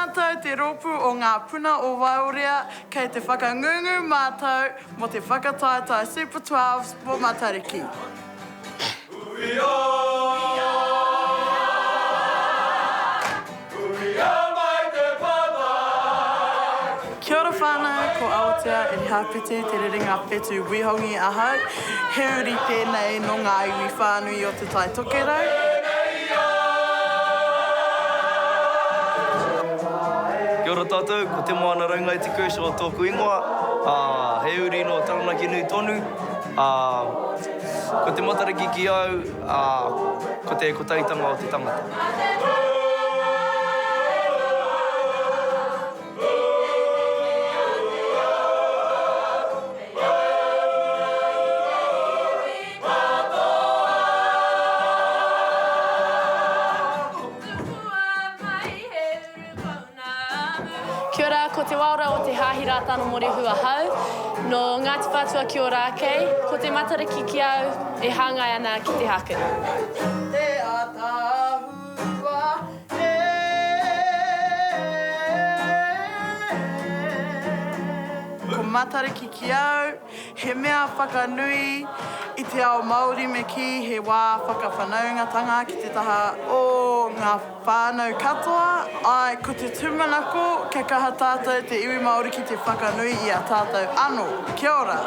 mātou te rōpū o ngā puna o Waiorea kei te whakangungu mātou mo te whakataetae Super 12 mo Matariki. Kia ora whānau, ko Aotea e hapiti te rerenga whetū wihongi ahau. He uri tēnei no ngā iwi whānui o te tai tokerau. Kia ora tātou, ko te moana raunga i te kūsa o tōku ingoa. He uri no taranaki nui tonu. Ko te matariki ki au, ko te kotaitanga o te tangata. Kia ora, ko te waora o te hāhira tāna morehua hau. No Ngāti Whātua ki ora kei, ko te matariki ki au e hāngai ana ki te haku. Te atahua Ko matariki ki au, he mea whakanui i te ao Māori me ki he wā whakawhanaungatanga ki te taha o ngā whānau katoa. Ai, ko te tūmanako, ke kaha tātou te iwi Māori ki te whakanui i a tātou anō. Kia ora!